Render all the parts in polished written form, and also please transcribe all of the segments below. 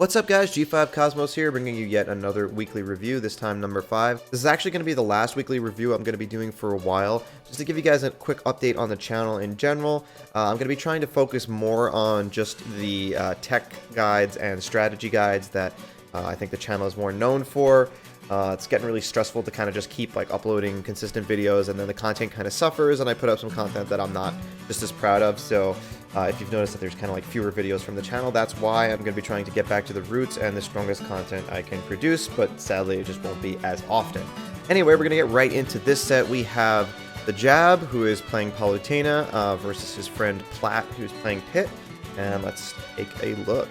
What's up guys, G5 Cosmos here, bringing you yet another weekly review, this time number 5. This is actually going to be the last weekly review I'm going to be doing for a while, just to give you guys a quick update on the channel in general. I'm going to be trying to focus more on just the tech guides and strategy guides that I think the channel is more known for. It's getting really stressful to kind of just keep like uploading consistent videos, and then the content kind of suffers and I put up some content that I'm not just as proud of. So if you've noticed that there's kind of like fewer videos from the channel, that's why I'm going to be trying to get back to the roots and the strongest content I can produce, but sadly it just won't be as often. Anyway, we're going to get right into this set. We have TheDJAB, who is playing Palutena, versus his friend Plat, who's playing Pit, and let's take a look.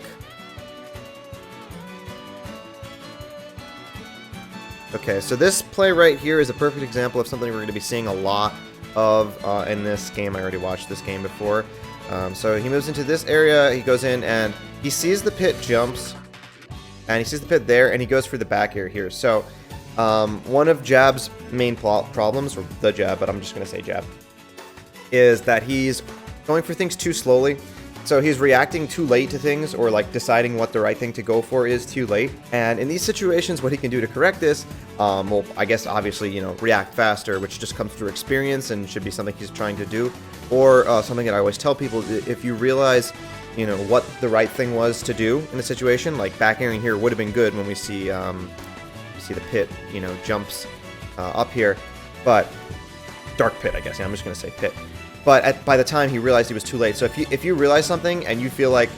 Okay, so this play right here is a perfect example of something we're going to be seeing a lot of in this game. I already watched this game before. So he moves into this area, he goes in, and he sees the pit, jumps, and he sees the pit there, and he goes for the back air here. So one of Jab's main problems, or the Jab, but I'm just going to say Jab, is that he's going for things too slowly. So he's reacting too late to things, or like deciding what the right thing to go for is too late. And in these situations, what he can do to correct this, well, I guess obviously, you know, react faster, which just comes through experience and should be something he's trying to do. Or something that I always tell people, if you realize, you know, what the right thing was to do in a situation, like back airing here would have been good when we see the pit, you know, jumps up here, but dark pit, I guess. Yeah, I'm just gonna say pit. But by the time he realized he was too late. So if you realize something and you feel like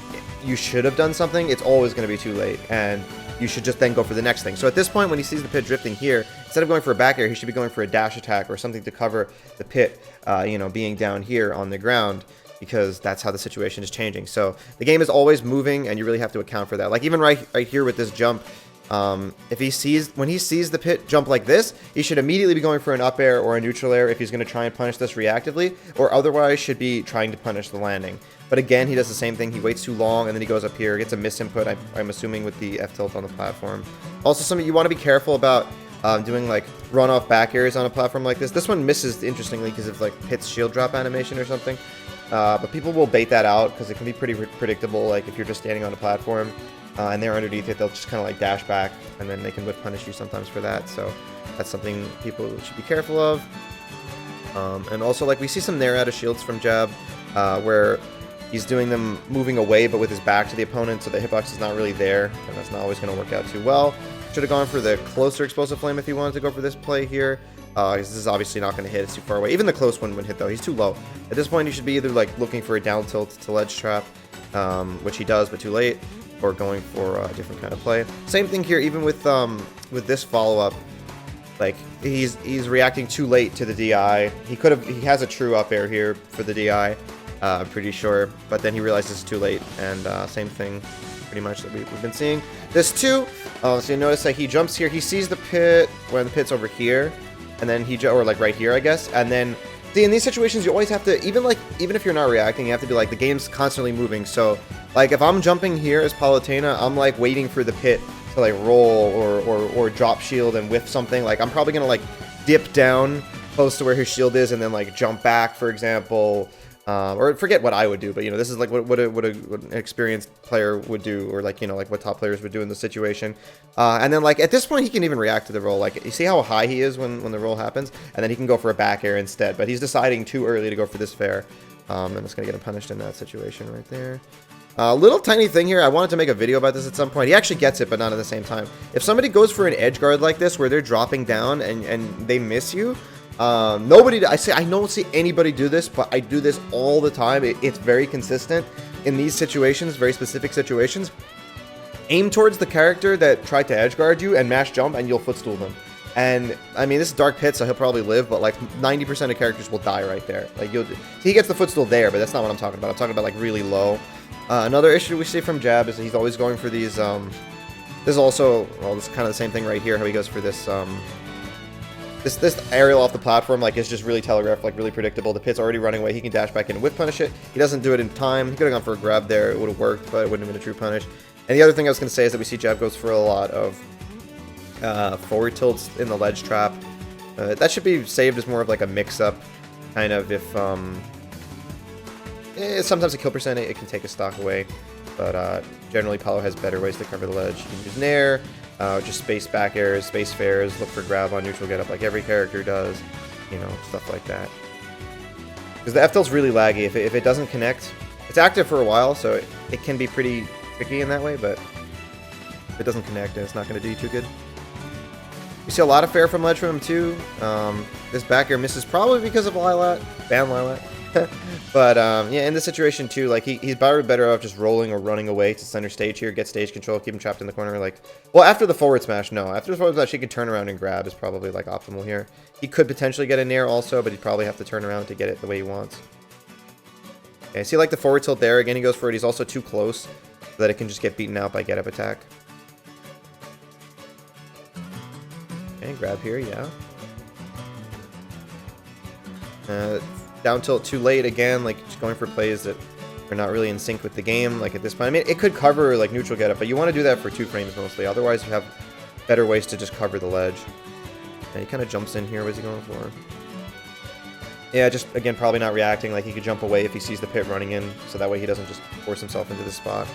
you should have done something, it's always going to be too late, and you should just then go for the next thing. So at this point, when he sees the pit drifting here, instead of going for a back air, he should be going for a dash attack or something to cover the pit, you know, being down here on the ground, because that's how the situation is changing. So the game is always moving, and you really have to account for that. Like even right here with this jump, when he sees the pit jump like this, he should immediately be going for an up air or a neutral air if he's going to try and punish this reactively, or otherwise should be trying to punish the landing. But again, he does the same thing. He waits too long, and then he goes up here, gets a misinput, I'm assuming, with the F tilt on the platform. Also, something you want to be careful about doing like run-off back airs on a platform like this. This one misses, interestingly, because of like Pit's shield drop animation or something. But people will bait that out because it can be pretty predictable. Like if you're just standing on a platform and they're underneath it, they'll just kind of like dash back, and then they can whip punish you sometimes for that. So that's something people should be careful of. And also, like, we see some nair out of shields from Jab, where he's doing them moving away but with his back to the opponent, so the hitbox is not really there, and that's not always going to work out too well. Should have gone for the closer explosive flame if he wanted to go for this play here. Because this is obviously not going to hit, it's too far away. Even the close one would hit, though. He's too low. At this point, you should be either like looking for a down tilt to ledge trap, which he does, but too late, or going for a different kind of play. Same thing here, even with this follow-up. Like, he's reacting too late to the DI. He has a true up air here for the DI, I'm pretty sure, but then he realizes it's too late, and same thing pretty much that we've been seeing. This too, so you notice that he jumps here, he sees the pit when the pit's over here, and then or like right here, I guess, and then see, in these situations, you always have to, even if you're not reacting, you have to be like, the game's constantly moving. So, like, if I'm jumping here as Palutena, I'm like waiting for the pit to like roll or drop shield and whiff something. Like, I'm probably gonna like dip down close to where his shield is and then like jump back, for example. Or forget what I would do, but you know, this is like what an experienced player would do, or like, you know, like what top players would do in the situation. And then like at this point, he can even react to the roll. Like, you see how high he is when the roll happens, and then he can go for a back air instead. But he's deciding too early to go for this fair, and it's gonna get him punished in that situation right there. Little tiny thing here, I wanted to make a video about this at some point. He actually gets it, but not at the same time. If somebody goes for an edge guard like this, where they're dropping down and they miss you, I don't see anybody do this, but I do this all the time. It's very consistent in these situations, very specific situations. Aim towards the character that tried to edge guard you and mash jump, and you'll footstool them. And I mean, this is dark pit, so he'll probably live, but like 90% of characters will die right there. Like, he gets the footstool there, but that's not what I'm talking about. I'm talking about like really low. Another issue we see from Jab is that he's always going for these. This is also, well, this is kind of the same thing right here. How he goes for this. This aerial off the platform, like, is just really telegraphed, like really predictable. The pit's already running away. He can dash back in and whip punish it. He doesn't do it in time. He could have gone for a grab there. It would have worked, but it wouldn't have been a true punish. And the other thing I was going to say is that we see Jab goes for a lot of forward tilts in the ledge trap. That should be saved as more of like a mix-up, kind of, if sometimes a kill percent it can take a stock away. But generally Palu has better ways to cover the ledge. You can use Nair, just space back airs, space fares, look for grab on neutral getup like every character does, you know, stuff like that. Because the F tilt's really laggy. If it doesn't connect, it's active for a while, so it can be pretty tricky in that way, but if it doesn't connect, then it's not going to do you too good. You see a lot of fair from ledge from him too. This back air misses probably because of Lilat, ban Lilat. But yeah, in this situation too, like he's probably better off just rolling or running away to center stage here, get stage control, keep him trapped in the corner. Like, well, after the forward smash, no. After the forward smash, he can turn around and grab is probably like optimal here. He could potentially get a nair also, but he'd probably have to turn around to get it the way he wants. Okay, see like the forward tilt there. Again, he goes for it. He's also too close so that it can just get beaten out by get up attack. Okay, grab here, yeah. Down tilt too late again, like just going for plays that are not really in sync with the game. Like at this point, I mean, it could cover like neutral getup, but you want to do that for 2 frames mostly. Otherwise, you have better ways to just cover the ledge. And he kind of jumps in here. What's he going for? Yeah, just again probably not reacting. Like he could jump away if he sees the pit running in, so that way he doesn't just force himself into this spot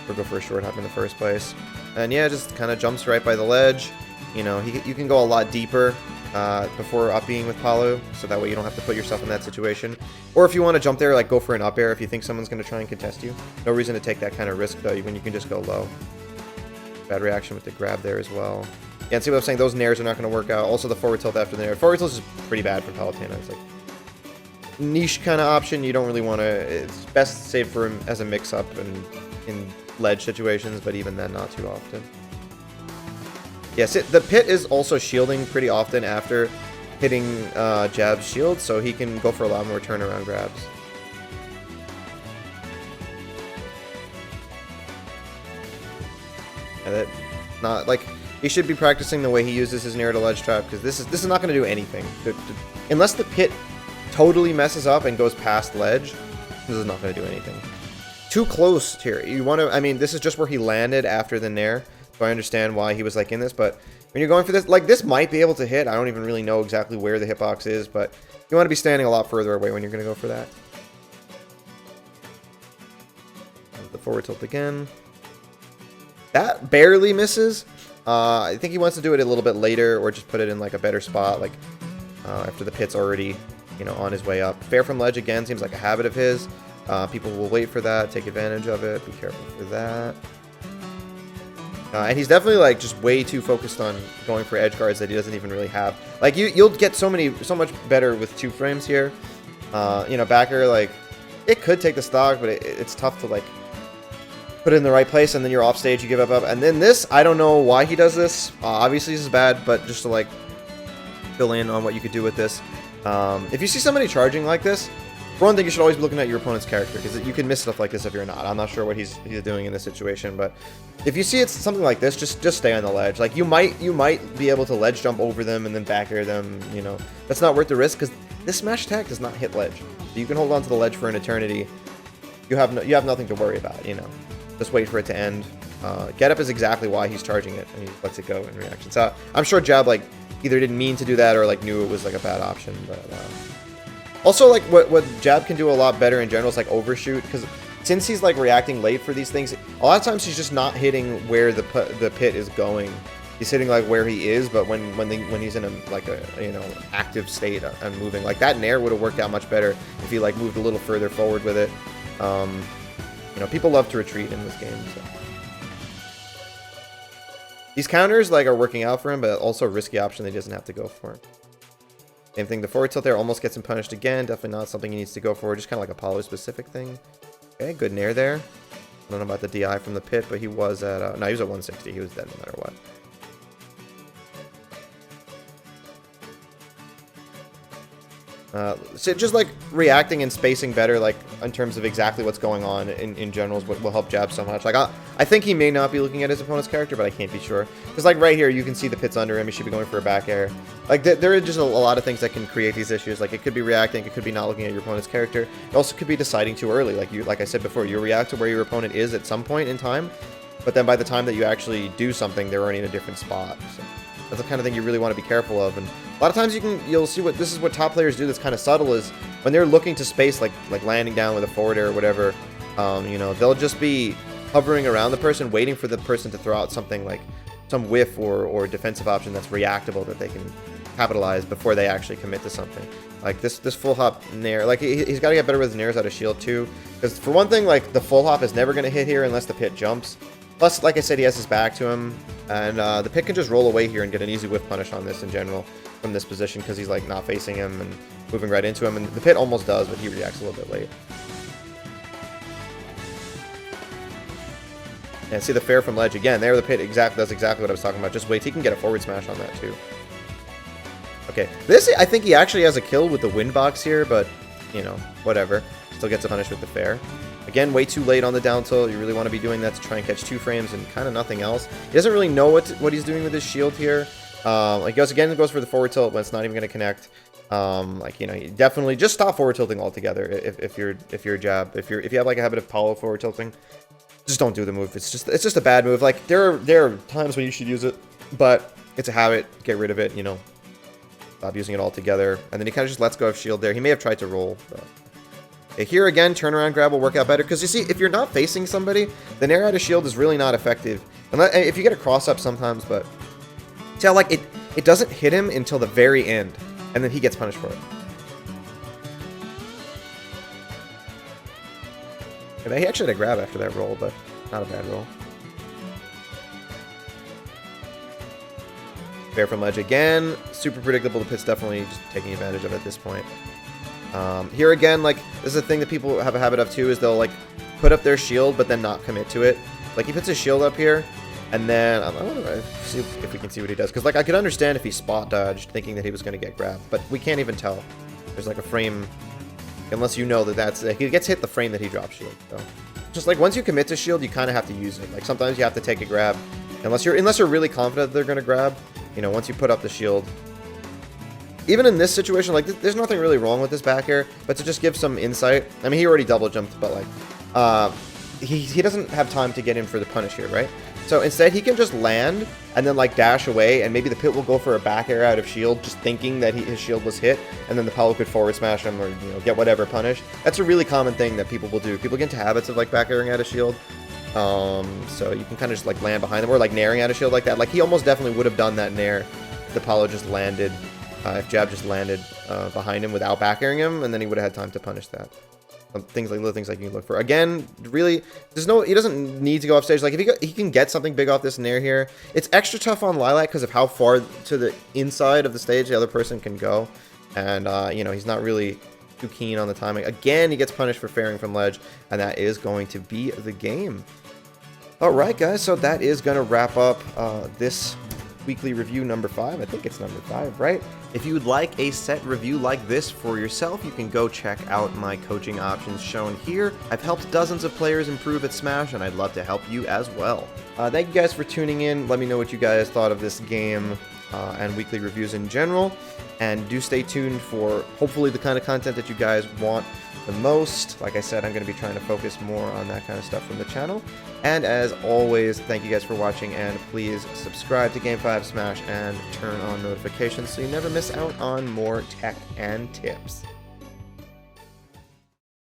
or go for a short hop in the first place. And yeah, just kind of jumps right by the ledge. You know, you can go a lot deeper before up being with Palu, so that way you don't have to put yourself in that situation. Or if you want to jump there, like go for an up air if you think someone's going to try and contest you. No reason to take that kind of risk though, when you can just go low. Bad reaction with the grab there as well. Yeah, and see what I'm saying? Those nairs are not going to work out. Also the forward tilt after the nair. Forward tilt is pretty bad for Palutena. It's like niche kind of option. You don't really want to. It's best saved for him as a mix-up and in ledge situations, but even then, not too often. Yes, the pit is also shielding pretty often after hitting Jab's shield, so he can go for a lot more turnaround grabs. And that, not like he should be practicing the way he uses his nair to ledge trap, because this is not going to do anything unless the pit totally messes up and goes past ledge. This is not going to do anything. Too close here. You want to. I mean, this is just where he landed after the nair. So I understand why he was like in this, but when you're going for this, like this might be able to hit. I don't even really know exactly where the hitbox is, but you want to be standing a lot further away when you're going to go for that. The forward tilt again. That barely misses. I think he wants to do it a little bit later, or just put it in like a better spot, like after the pit's already, you know, on his way up. Fair from ledge again seems like a habit of his. People will wait for that, take advantage of it. Be careful for that. And he's definitely like just way too focused on going for edge guards that he doesn't even really have. Like you'll get so much better with 2 frames here. You know, backer, like it could take the stock, but it's tough to like put it in the right place, and then you're off stage, you give up. And then this, I don't know why he does this. Obviously this is bad, but just to like fill in on what you could do with this. If you see somebody charging like this, for one thing, you should always be looking at your opponent's character, because you can miss stuff like this if you're not. I'm not sure what he's doing in this situation, but if you see it's something like this, just stay on the ledge. Like you might be able to ledge jump over them and then back air them. You know, that's not worth the risk, because this smash attack does not hit ledge. So you can hold on to the ledge for an eternity. You have nothing to worry about. You know, just wait for it to end. Get up is exactly why he's charging it, and he lets it go in reaction. So I'm sure Jab like either didn't mean to do that or like knew it was like a bad option, but. Also, like, what Jab can do a lot better in general is, like, overshoot, because since he's, like, reacting late for these things, a lot of times he's just not hitting where the pit is going. He's hitting, like, where he is, but when he's in, a you know, active state and moving, like, that nair would have worked out much better if he, like, moved a little further forward with it. You know, people love to retreat in this game, so. These counters, like, are working out for him, but also a risky option that he doesn't have to go for. Same thing, the forward tilt there almost gets him punished again. Definitely not something he needs to go for. Just kind of like a Apollo-specific thing. Okay, good nair there. I don't know about the DI from the pit, but he was at... no, he was at 160. He was dead no matter what. So just like reacting and spacing better, like in terms of exactly what's going on in general is what will help Jab so much. Like I think he may not be looking at his opponent's character, but I can't be sure. Because like right here, you can see the pit's under him. He should be going for a back air. Like there are just a lot of things that can create these issues. Like it could be reacting, it could be not looking at your opponent's character. It also could be deciding too early. Like I said before, you react to where your opponent is at some point in time, but then by the time that you actually do something, they're already in a different spot. So that's the kind of thing you really want to be careful of. And a lot of times you'll see this is what top players do that's kind of subtle, is when they're looking to space, like landing down with a forward air or whatever, You know, they'll just be hovering around the person, waiting for the person to throw out something like some whiff or defensive option that's reactable that they can capitalize before they actually commit to something. Like this full hop nair, like he's got to get better with his nairs out of shield too, because for one thing, like the full hop is never going to hit here unless the pit jumps. Plus, like I said, he has his back to him, and the pit can just roll away here and get an easy whiff punish on this in general from this position, because he's like not facing him and moving right into him, and the pit almost does, but he reacts a little bit late. And see the fair from ledge again. There, the pit does exactly what I was talking about. Just wait, he can get a forward smash on that too. Okay, this, I think he actually has a kill with the wind box here, but, you know, whatever. Still gets a punish with the fair. Again, way too late on the down tilt. You really want to be doing that to try and catch 2 frames and kind of nothing else. He doesn't really know what he's doing with his shield here. Like, goes for the forward tilt, but it's not even going to connect. Like, you know, you definitely just stop forward tilting altogether if you're jab. If you have like a habit of Paulo forward tilting, just don't do the move. It's just a bad move. Like, there are times when you should use it, but it's a habit. Get rid of it, you know. Stop using it altogether. And then he kind of just lets go of shield there. He may have tried to roll, but... Okay, here again, turnaround grab will work out better, because you see, if you're not facing somebody, the nair out of shield is really not effective. If you get a cross up sometimes, but... See how, like, it doesn't hit him until the very end, and then he gets punished for it. Okay, he actually had a grab after that roll, but not a bad roll. Fair from ledge again. Super predictable. The pit's definitely just taking advantage of it at this point. Here again, like, this is a thing that people have a habit of too, is they'll like put up their shield but then not commit to it. Like, he puts his shield up here, and then I want to see if we can see what he does, because like I could understand if he spot dodged thinking that he was going to get grabbed, but we can't even tell. There's like a frame, unless you know that he gets hit the frame that he drops shield. So just like once you commit to shield, you kind of have to use it. Like, sometimes you have to take a grab, unless you're really confident that they're going to grab. You know, once you put up the shield. Even in this situation, like, there's nothing really wrong with this back air, but to just give some insight, I mean, he already double jumped, but like, he doesn't have time to get in for the punish here, right? So instead, he can just land and then like dash away, and maybe the pit will go for a back air out of shield, just thinking that his shield was hit, and then the Paulo could forward smash him or, you know, get whatever punish. That's a really common thing that people will do. People get into habits of like back airing out of shield. So you can kind of just like land behind them, or like nairing out of shield like that. Like, he almost definitely would have done that nair if the Paulo just landed. If jab just landed behind him without back airing him, and then he would have had time to punish that. Little things like you can look for. Again, really, he doesn't need to go off stage. Like, if he can get something big off this nair here, it's extra tough on Lilac because of how far to the inside of the stage the other person can go, and you know, he's not really too keen on the timing. Again, he gets punished for fairing from ledge, and that is going to be the game. All right, guys, so that is going to wrap up this weekly review number 5. I think it's number 5, right? If you would like a set review like this for yourself, you can go check out my coaching options shown here. I've helped dozens of players improve at Smash, and I'd love to help you as well. Thank you guys for tuning in. Let me know what you guys thought of this game and weekly reviews in general. And do stay tuned for hopefully the kind of content that you guys want the most. Like I said, I'm going to be trying to focus more on that kind of stuff from the channel. And as always, thank you guys for watching, and please subscribe to Game 5 Smash and turn on notifications so you never miss out on more tech and tips.